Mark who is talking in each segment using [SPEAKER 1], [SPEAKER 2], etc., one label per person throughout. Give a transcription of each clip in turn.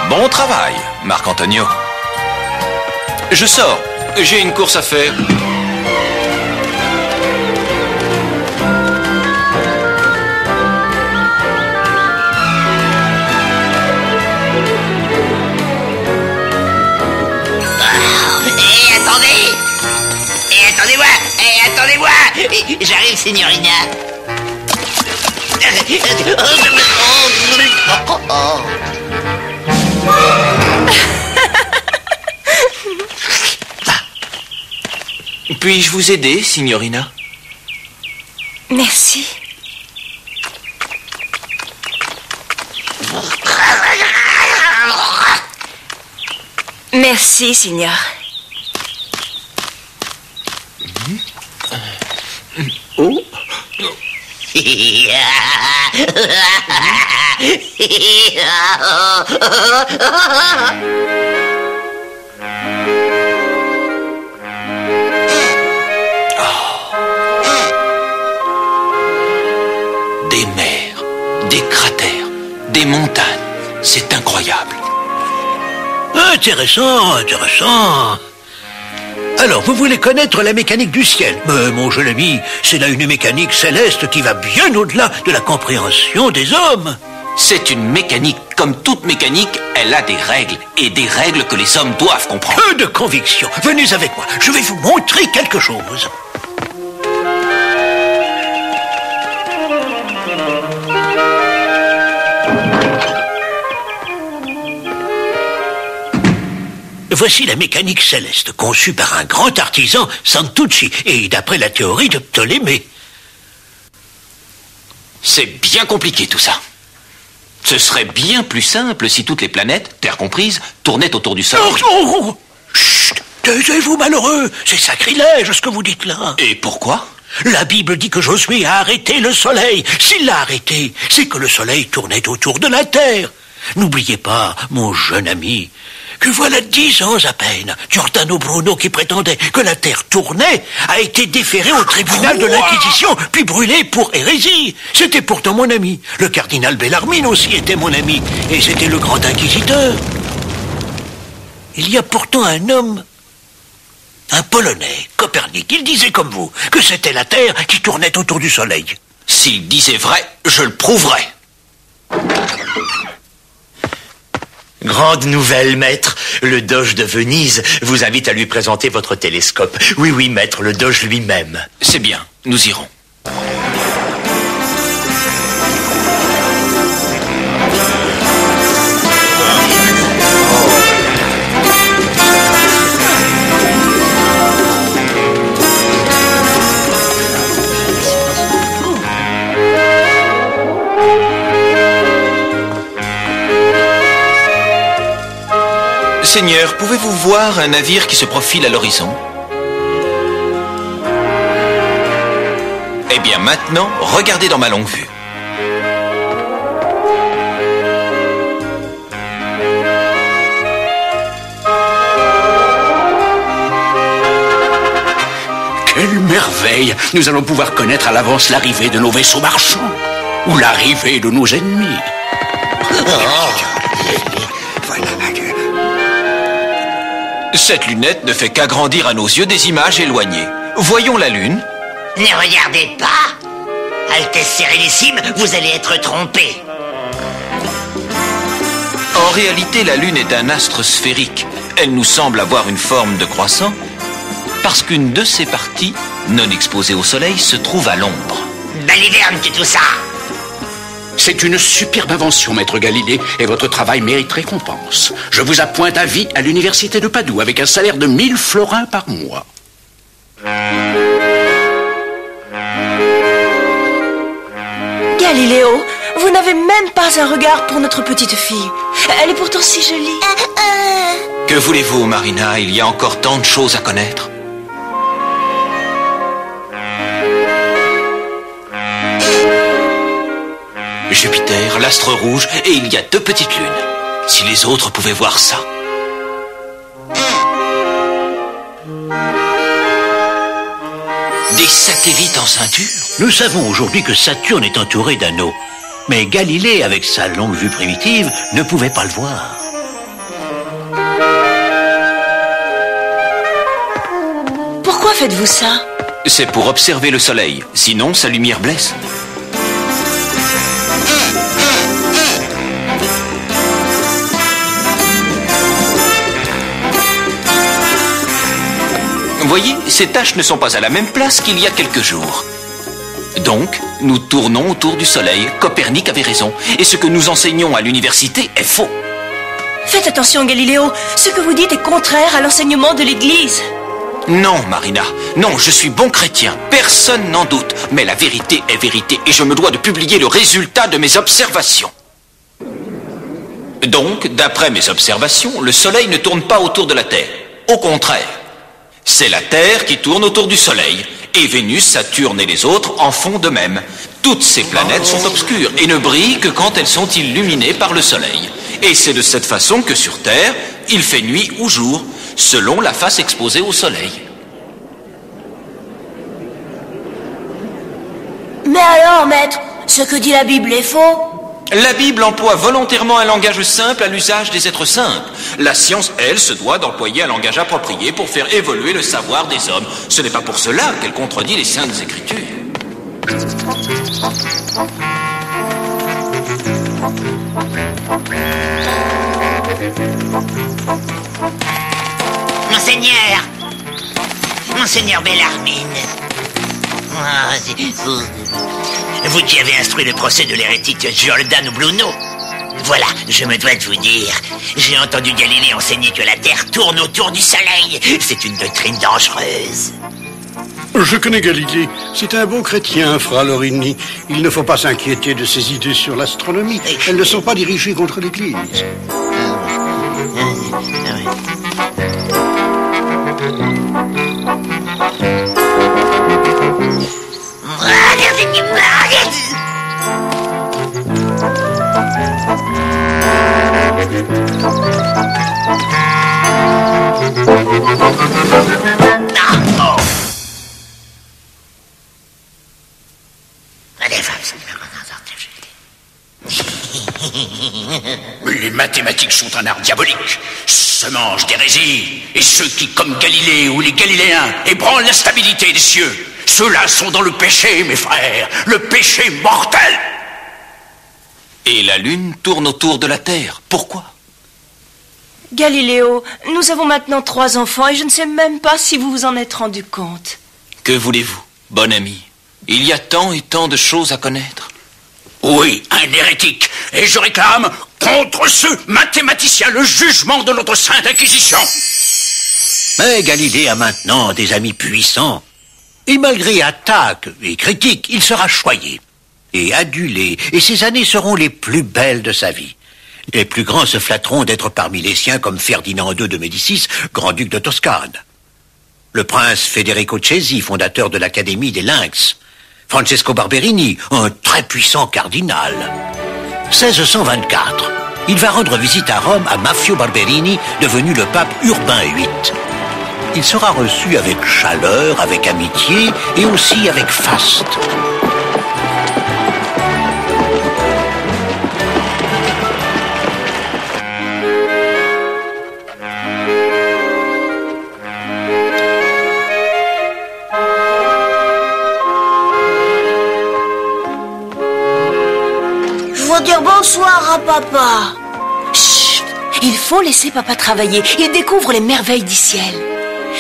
[SPEAKER 1] Bon travail, Marc-Antonio. Je sors, j'ai une course à faire.
[SPEAKER 2] Attendez-moi! J'arrive, signorina.
[SPEAKER 1] Puis-je vous aider, signorina?
[SPEAKER 3] Merci. Merci, signor.
[SPEAKER 1] Oh. Des mers, des cratères, des montagnes. C'est incroyable.
[SPEAKER 4] Intéressant. Alors, vous voulez connaître la mécanique du ciel? Mais mon jeune ami, c'est là une mécanique céleste qui va bien au-delà de la compréhension des hommes.
[SPEAKER 1] C'est une mécanique. Comme toute mécanique, elle a des règles. Et des règles que les hommes doivent comprendre.
[SPEAKER 4] Peu de conviction. Venez avec moi. Je vais vous montrer quelque chose. Voici la mécanique céleste, conçue par un grand artisan, Santucci, et d'après la théorie de Ptolémée.
[SPEAKER 1] C'est bien compliqué tout ça. Ce serait bien plus simple si toutes les planètes, Terre comprise, tournaient autour du Soleil.
[SPEAKER 4] Oh, chut, taisez-vous malheureux, c'est sacrilège ce que vous dites là.
[SPEAKER 1] Et pourquoi?
[SPEAKER 4] La Bible dit que Josué a arrêté le Soleil. S'il l'a arrêté, c'est que le Soleil tournait autour de la Terre. N'oubliez pas, mon jeune ami, que voilà 10 ans à peine, Giordano Bruno, qui prétendait que la Terre tournait, a été déféré au tribunal de l'Inquisition, puis brûlé pour hérésie. C'était pourtant mon ami. Le cardinal Bellarmine aussi était mon ami, et c'était le grand inquisiteur. Il y a pourtant un homme, un Polonais, Copernic, il disait comme vous, que c'était la Terre qui tournait autour du Soleil.
[SPEAKER 1] S'il disait vrai, je le prouverai.
[SPEAKER 5] Grande nouvelle, maître. Le Doge de Venise vous invite à lui présenter votre télescope. Oui, maître, le Doge lui-même.
[SPEAKER 1] C'est bien, nous irons. Seigneur, pouvez-vous voir un navire qui se profile à l'horizon? Eh bien maintenant, regardez dans ma longue vue.
[SPEAKER 6] Quelle merveille! Nous allons pouvoir connaître à l'avance l'arrivée de nos vaisseaux marchands ou l'arrivée de nos ennemis.
[SPEAKER 1] Cette lunette ne fait qu'agrandir à nos yeux des images éloignées. Voyons la Lune.
[SPEAKER 2] Ne regardez pas! Altesse Sérénissime, vous allez être trompé.
[SPEAKER 1] En réalité, la Lune est un astre sphérique. Elle nous semble avoir une forme de croissant parce qu'une de ses parties, non exposée au Soleil, se trouve à l'ombre.
[SPEAKER 2] Baliverne, tout ça!
[SPEAKER 6] C'est une superbe invention, maître Galilée, et votre travail mérite récompense. Je vous appointe à vie à l'université de Padoue avec un salaire de 1000 florins par mois.
[SPEAKER 3] Galiléo, vous n'avez même pas un regard pour notre petite fille. Elle est pourtant si jolie.
[SPEAKER 1] Que voulez-vous, Marina? Il y a encore tant de choses à connaître. Jupiter, l'astre rouge, et il y a 2 petites lunes. Si les autres pouvaient voir ça. Des satellites en ceinture?
[SPEAKER 4] Nous savons aujourd'hui que Saturne est entouré d'anneaux. Mais Galilée, avec sa longue vue primitive, ne pouvait pas le voir.
[SPEAKER 3] Pourquoi faites-vous ça?
[SPEAKER 1] C'est pour observer le soleil, sinon sa lumière blesse. Voyez, ces taches ne sont pas à la même place qu'il y a quelques jours. Donc, nous tournons autour du soleil. Copernic avait raison. Et ce que nous enseignons à l'université est faux.
[SPEAKER 3] Faites attention, Galiléo. Ce que vous dites est contraire à l'enseignement de l'Église.
[SPEAKER 1] Non, Marina. Non, je suis bon chrétien. Personne n'en doute. Mais la vérité est vérité. Et je me dois de publier le résultat de mes observations. Donc, d'après mes observations, le soleil ne tourne pas autour de la Terre. Au contraire. C'est la Terre qui tourne autour du Soleil. Et Vénus, Saturne et les autres en font de même. Toutes ces planètes sont obscures et ne brillent que quand elles sont illuminées par le Soleil. Et c'est de cette façon que sur Terre, il fait nuit ou jour, selon la face exposée au Soleil.
[SPEAKER 3] Mais alors, maître, ce que dit la Bible est faux?
[SPEAKER 1] La Bible emploie volontairement un langage simple à l'usage des êtres simples. La science, elle, se doit d'employer un langage approprié pour faire évoluer le savoir des hommes. Ce n'est pas pour cela qu'elle contredit les Saintes Écritures.
[SPEAKER 2] Monseigneur Bellarmine. Vous qui avez instruit le procès de l'hérétique Giordano Bruno. Voilà, je me dois de vous dire, j'ai entendu Galilée enseigner que la Terre tourne autour du Soleil. C'est une doctrine dangereuse.
[SPEAKER 7] Je connais Galilée. C'est un bon chrétien, Fra Lorini. Il ne faut pas s'inquiéter de ses idées sur l'astronomie. Elles ne sont pas dirigées contre l'Église.
[SPEAKER 6] Les mathématiques sont un art diabolique, semange d'hérésie, et ceux qui, comme Galilée ou les Galiléens, ébranlent la stabilité des cieux, ceux-là sont dans le péché, mes frères, le péché mortel.
[SPEAKER 1] Et la Lune tourne autour de la Terre. Pourquoi?
[SPEAKER 3] Galiléo, nous avons maintenant 3 enfants et je ne sais même pas si vous vous en êtes rendu compte.
[SPEAKER 1] Que voulez-vous, bon ami? Il y a tant et tant de choses à connaître.
[SPEAKER 6] Oui, un hérétique, et je réclame contre ce mathématicien le jugement de notre Sainte Inquisition.
[SPEAKER 4] Mais Galilée a maintenant des amis puissants. Et malgré attaques et critiques, il sera choyé et adulé, et ces années seront les plus belles de sa vie. Les plus grands se flatteront d'être parmi les siens comme Ferdinand II de Médicis, grand-duc de Toscane. Le prince Federico Cesi, fondateur de l'Académie des Lynx. Francesco Barberini, un très puissant cardinal. 1624, il va rendre visite à Rome à Maffeo Barberini, devenu le pape Urbain VIII. Il sera reçu avec chaleur, avec amitié et aussi avec faste.
[SPEAKER 3] Dire bonsoir à papa. Chut, il faut laisser papa travailler. Il découvre les merveilles du ciel.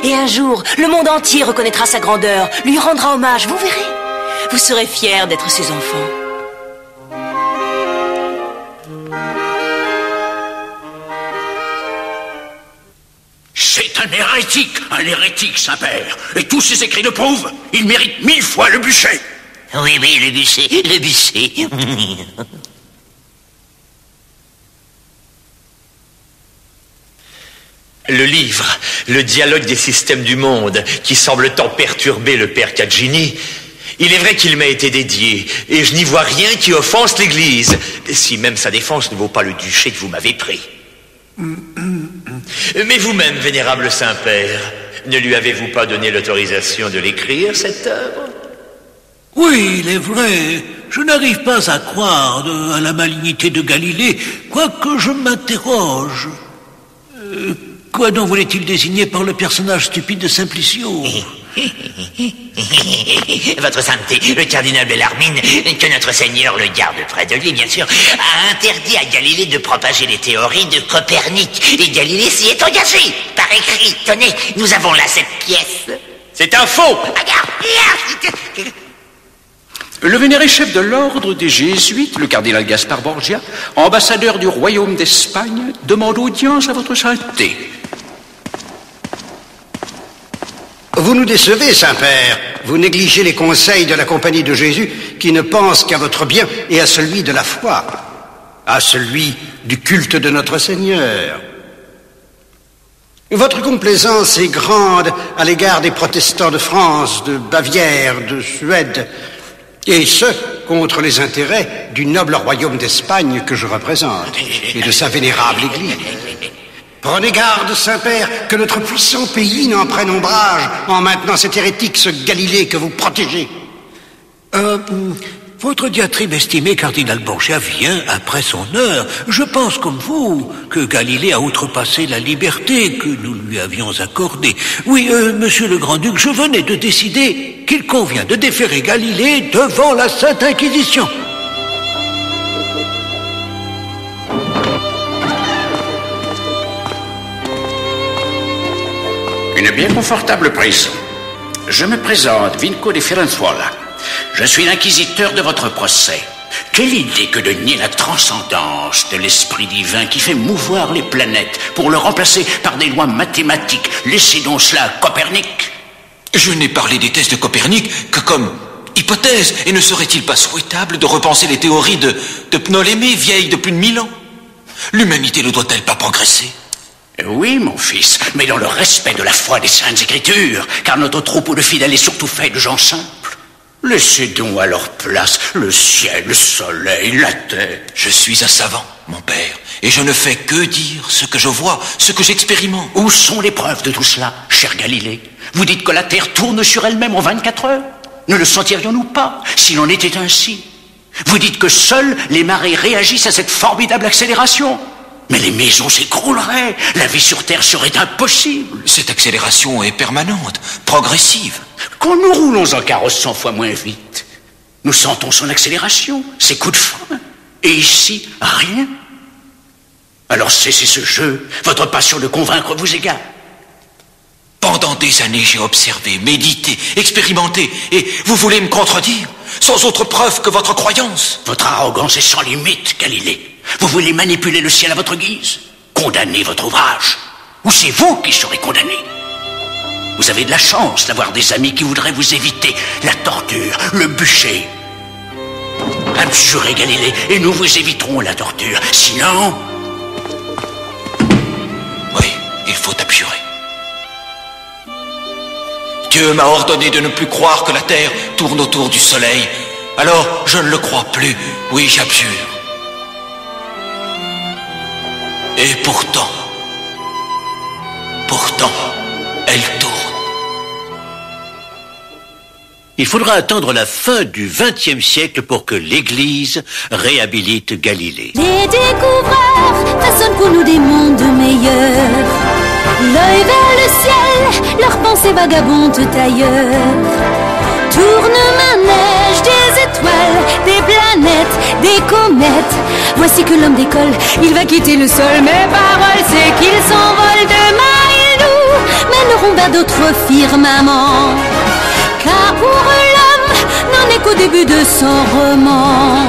[SPEAKER 3] Et un jour, le monde entier reconnaîtra sa grandeur, lui rendra hommage, vous verrez. Vous serez fiers d'être ses enfants.
[SPEAKER 6] C'est un hérétique, Saint-Père. Et tous ses écrits le prouvent. Il mérite 1000 fois le bûcher.
[SPEAKER 2] Oui, le bûcher.
[SPEAKER 5] Le livre, le dialogue des systèmes du monde, qui semble tant perturber le père Caggini, il est vrai qu'il m'a été dédié, et je n'y vois rien qui offense l'Église, si même sa défense ne vaut pas le duché que vous m'avez pris. Mais vous-même, vénérable Saint-Père, ne lui avez-vous pas donné l'autorisation de l'écrire, cette œuvre?
[SPEAKER 4] Oui, il est vrai. Je n'arrive pas à croire à la malignité de Galilée, quoique je m'interroge. Quoi donc voulait-il désigner par le personnage stupide de Simplicio?
[SPEAKER 2] Votre sainteté, le cardinal Bellarmine, que notre Seigneur le garde près de lui, bien sûr, a interdit à Galilée de propager les théories de Copernic. Et Galilée s'y est engagé, par écrit. Tenez, nous avons là cette pièce.
[SPEAKER 5] C'est un faux!
[SPEAKER 2] Regarde!
[SPEAKER 6] Le vénéré chef de l'ordre des Jésuites, le cardinal Gaspard Borgia, ambassadeur du royaume d'Espagne, demande audience à votre sainteté.
[SPEAKER 7] Vous nous décevez, Saint-Père. Vous négligez les conseils de la Compagnie de Jésus qui ne pense qu'à votre bien et à celui de la foi, à celui du culte de notre Seigneur. Votre complaisance est grande à l'égard des protestants de France, de Bavière, de Suède, et ce, contre les intérêts du noble royaume d'Espagne que je représente, et de sa vénérable Église. Prenez garde, Saint-Père, que notre puissant pays n'en prenne ombrage en maintenant cet hérétique, ce Galilée que vous protégez.
[SPEAKER 4] Votre diatribe estimé, cardinal Borgia, vient après son heure. Je pense, comme vous, que Galilée a outrepassé la liberté que nous lui avions accordée. Oui, monsieur le Grand-Duc, je venais de décider qu'il convient de déférer Galilée devant la Sainte Inquisition.
[SPEAKER 6] Une bien confortable prison. Je me présente, Vinco de Firenzuola. Je suis l'inquisiteur de votre procès. Quelle idée que de nier la transcendance de l'esprit divin qui fait mouvoir les planètes pour le remplacer par des lois mathématiques. Laissez donc cela à Copernic.
[SPEAKER 1] Je n'ai parlé des thèses de Copernic que comme hypothèse, et ne serait-il pas souhaitable de repenser les théories de Ptolémée, vieilles de plus de 1000 ans? L'humanité ne doit-elle pas progresser?
[SPEAKER 6] Oui, mon fils, mais dans le respect de la foi des Saintes Écritures, car notre troupeau de fidèles est surtout fait de gens simples. Laissez donc à leur place le ciel, le soleil, la terre.
[SPEAKER 1] Je suis un savant, mon père, et je ne fais que dire ce que je vois, ce que j'expérimente.
[SPEAKER 6] Où sont les preuves de tout cela, cher Galilée? Vous dites que la Terre tourne sur elle-même en 24 heures? Ne le sentirions-nous pas, s'il en était ainsi? Vous dites que seuls les marées réagissent à cette formidable accélération? Mais les maisons s'écrouleraient, la vie sur Terre serait impossible.
[SPEAKER 1] Cette accélération est permanente, progressive.
[SPEAKER 6] Quand nous roulons en carrosse 100 fois moins vite, nous sentons son accélération, ses coups de frein. Et ici, rien. Alors cessez ce jeu, votre passion de convaincre vous égare.
[SPEAKER 1] Pendant des années, j'ai observé, médité, expérimenté, et vous voulez me contredire, sans autre preuve que votre croyance?
[SPEAKER 6] Votre arrogance est sans limite, Galilée. Vous voulez manipuler le ciel à votre guise? Condamnez votre ouvrage. Ou c'est vous qui serez condamné? Vous avez de la chance d'avoir des amis qui voudraient vous éviter la torture, le bûcher. Abjurez, Galilée, et nous vous éviterons la torture. Sinon...
[SPEAKER 1] Oui, il faut abjurer. Dieu m'a ordonné de ne plus croire que la Terre tourne autour du Soleil. Alors, je ne le crois plus. Oui, j'abjure. Et pourtant, elle tourne.
[SPEAKER 4] Il faudra attendre la fin du XXe siècle pour que l'Église réhabilite Galilée.
[SPEAKER 8] Les découvreurs façonnent pour nous des mondes meilleurs. L'œil vers le ciel, leurs pensées vagabondent ailleurs. Tourne-manège des étoiles, des planètes, des comètes. Voici que l'homme décolle, il va quitter le sol. Mes paroles, c'est qu'il s'envole. Demain, ils nous mèneront vers d'autres firmaments. Car pour l'homme, n'en est qu'au début de son roman.